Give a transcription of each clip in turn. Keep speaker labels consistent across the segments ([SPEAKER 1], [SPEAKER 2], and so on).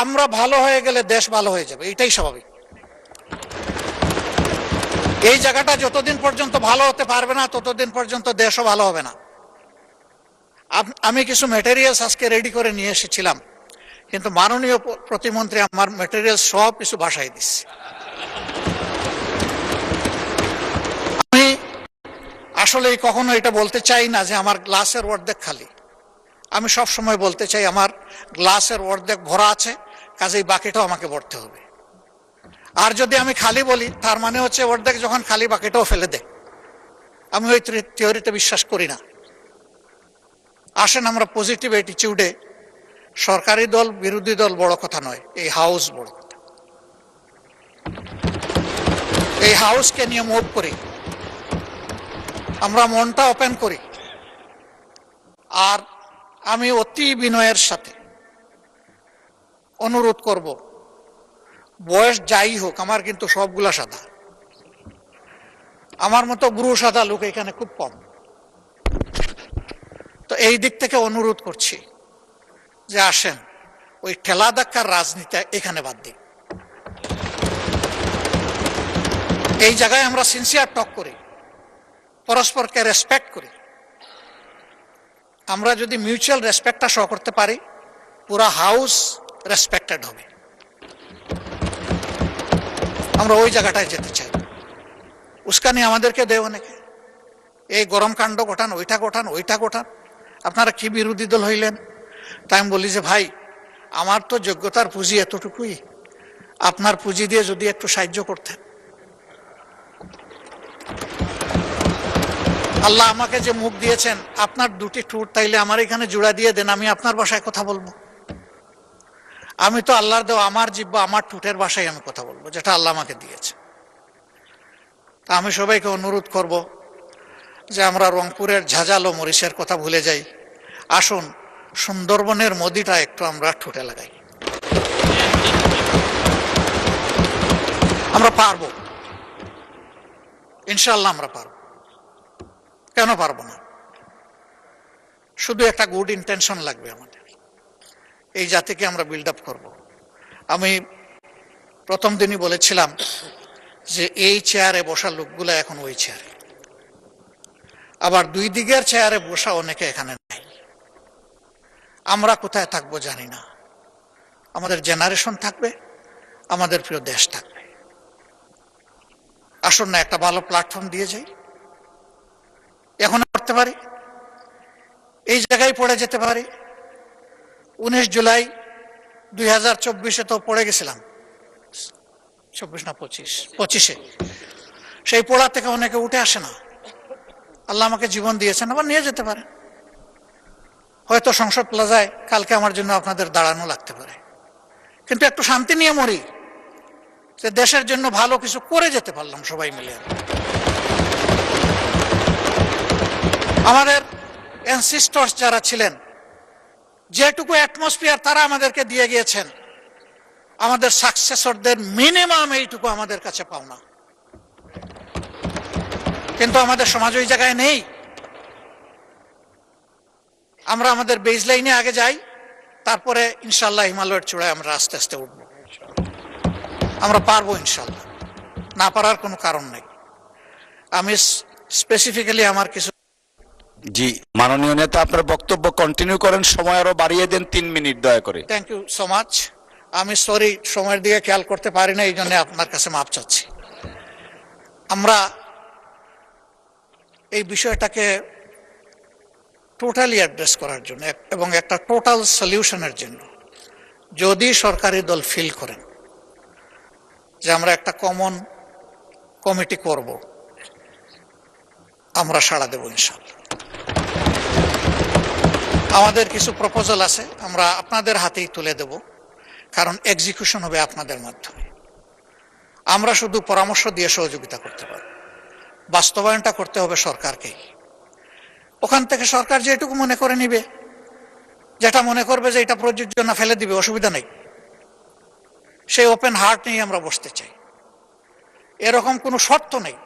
[SPEAKER 1] আমরা ভালো হয়ে গেলে দেশ ভালো হয়ে যাবে, এটাই স্বাভাবিক। এই জায়গাটা যতদিন পর্যন্ত ভালো হতে পারবে না ততদিন পর্যন্ত দেশও ভালো হবে না। আমি কিছু ম্যাটেরিয়ালস আজকে রেডি করে নিয়ে এসেছিলাম, কিন্তু মাননীয় প্রতিমন্ত্রী আমার ম্যাটেরিয়ালস সব কিছু বাসায় দিচ্ছে। আমি আসলে কখনো এটা বলতে চাই না যে আমার গ্লাসের অর্ধেক খালি। আমি সব সময় বলতে চাই আমার গ্লাসের অর্ধেক ভরা আছে, কাজেই বাকিটাও আমাকে ভরতে হবে। আর যদি আমি খালি বলি তার মানে হচ্ছে অর্ধেক যখন খালি বাকিটাও ফেলে দে। আমি ওই থিওরিতে বিশ্বাস করি না। আসেন আমরা পজিটিভ অ্যাটিটিউডে, সরকারি দল বিরোধী দল বড় কথা নয়, এই হাউস বড় কথা। এই হাউসকে নিয়ে মুভ করি, আমরা মনটা ওপেন করি। আর আমি অতি বিনয়ের সাথে অনুরোধ করব, বয়স যাই হোক আমার কিন্তু সবগুলা সাদা, আমার মতো ব্রু সাদা লোক এখানে খুব কম। তো এই দিক থেকে অনুরোধ করছি যে আসেন ওই ঠেলা ধাক্কার রাজনীতি এখানে বাদ দিই। এই জায়গায় আমরা সিনসিয়ার টক করি, পরস্পরকে রেসপেক্ট করি। আমরা যদি মিউচুয়াল রেসপেক্টটা শো করতে পারি, পুরা হাউস রেসপেক্টেড হবে। আমরা ওই জায়গাটায় যেতে চাই। উস্কানি আমাদেরকে দেয় অনেকে, এই গরম কাণ্ড ঘটান, ওইটা ঘটান, ওইটা ঘটান, আপনারা কি বিরোধী দল হইলেন? তাই আমি বলি যে ভাই, আমার তো যোগ্যতার পুঁজি এতটুকুই, আপনার পুঁজি দিয়ে যদি একটু সাহায্য করতেন। আল্লাহ আমাকে যে মুখ দিয়েছেন, আপনার দুটি ঠোঁট, তাইলে আমার এখানে জোড়া দিয়ে দেন, আমি আপনার ভাষায় কথা বলবো। আমি তো আল্লাহর দেওয়া আমার জিহ্বা, আমার ঠোঁটের ভাষায় আমি কথা বলবো, যেটা আল্লাহ আমাকে দিয়েছে। তা আমি সবাইকে অনুরোধ করব যে আমরা রংপুরের ঝাঁঝালো মরিচের কথা ভুলে যাই, আসুন সুন্দরবনের মোদিটা একটু আমরা ঠোঁটে লাগাই। আমরা পারবো, ইনশাআল্লাহ আমরা পারবো। কেন পারবো না? শুধু একটা গুড ইন্টেনশন লাগবে আমাদের, এই জাতিকে আমরা বিল্ড আপ করবো। আমি প্রথম দিনই বলেছিলাম যে এই চেয়ারে বসা লোকগুলো এখন ওই চেয়ারে, আবার দুই দিকের চেয়ারে বসা অনেকে এখানে নাই। আমরা কোথায় থাকবো জানি না, আমাদের জেনারেশন থাকবে, আমাদের প্রিয় দেশ থাকবে। আসুন না একটা ভালো প্ল্যাটফর্ম দিয়ে যাই। এখন করতে পারি, এই জায়গায় পড়ে যেতে পারি। 19 জুলাই 2024 তো পড়ে গেছিলাম, 24 না 25-এ। সেই পড়া থেকে অনেকে উঠে আসে না। আল্লাহ আমাকে জীবন দিয়েছেন, আবার নিয়ে যেতে পারে। হয়তো সংসদ প্লাজায় কালকে আমার জন্য আপনাদের দাঁড়ানো লাগতে পারে, কিন্তু একটু শান্তি নিয়ে মরি, যে দেশের জন্য ভালো কিছু করে যেতে পারলাম সবাই মিলে। আমাদের অ্যানসিস্টরস যারা ছিলেন, যেটুকু অ্যাটমসফিয়ার তারা আমাদেরকে দিয়ে গিয়েছেন, আমাদের সাকসেসরদের মিনিমাম এইটুকু আমাদের কাছে পাওনা। কিন্তু আমাদের সমাজ ওই জায়গায় নেই। আমরা আমাদের বেজ লাইনে আগে যাই, তারপরে ইনশাল্লাহ হিমালয়ের চূড়ায় আমরা আস্তে আস্তে উঠবো। আমরা পারবো ইনশাল্লাহ, না পারার কোনো কারণ নেই। আমি স্পেসিফিক্যালি আমার কিছু।
[SPEAKER 2] জি মাননীয় নেতা, আপনার বক্তব্য কন্টিনিউ করেন, সময় আরো বাড়িয়ে দেন 3 মিনিট দয়া করে।
[SPEAKER 1] Thank you so much. আমি সরি, সময়ের দিকে খেয়াল করতে পারি না, এই জন্য আপনার কাছে মাপ চাচ্ছি। আমরা এই বিষয়টাকে টোটালি অ্যাড্রেস করার জন্য এবং একটা টোটাল সলিউশনের জন্য যদি সরকারি দল ফিল করেন যে আমরা একটা কমন কমিটি করব, আমরা সাড়া দেব ইনশাআল্লাহ। আমাদের কিছু প্রপোজাল আছে, আমরা আপনাদের হাতেই তুলে দেব, কারণ এক্সিকিউশন হবে আপনাদের মাধ্যমে। আমরা শুধু পরামর্শ দিয়ে সহযোগিতা করতে পারব, বাস্তবায়নটা করতে হবে সরকারকেই। ওখান থেকে সরকার যেটুকু মনে করে নিবে, যেটা মনে করবে যে এটা প্রযোজ্য না, ফেলে দিবে, অসুবিধা নেই। সেই ওপেন হার্ট নিয়ে আমরা বসতে চাই। এরকম কোনো শর্ত নেই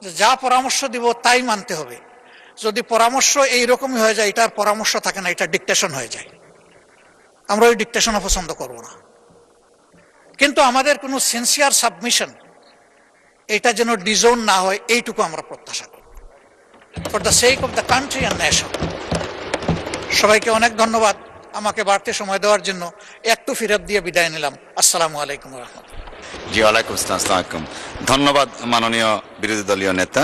[SPEAKER 1] যে যা পরামর্শ দিব তাই মানতে হবে। যদি পরামর্শ এইরকমই হয়ে যায়, এটার পরামর্শ থাকে না, এটা ডিকটেশন হয়ে যায়। আমরা ওই ডিকটেশনও পছন্দ করব না। কিন্তু আমাদের কোনো সিনসিয়ার সাবমিশন এটা যেন ডিজোন না হয়, এইটুকু আমরা প্রত্যাশা করি, for the sake of the country and nation. সবাইকে অনেক ধন্যবাদ আমাকে বাড়তি সময় দেওয়ার জন্য। একটু ফিরত দিয়ে বিদায় নিলাম। আসসালামু আলাইকুম রহমতুল্লাহ।
[SPEAKER 2] জি ওয়ালাইকুম আসসালাম। ধন্যবাদ মাননীয় বিরোধী দলীয় নেতা।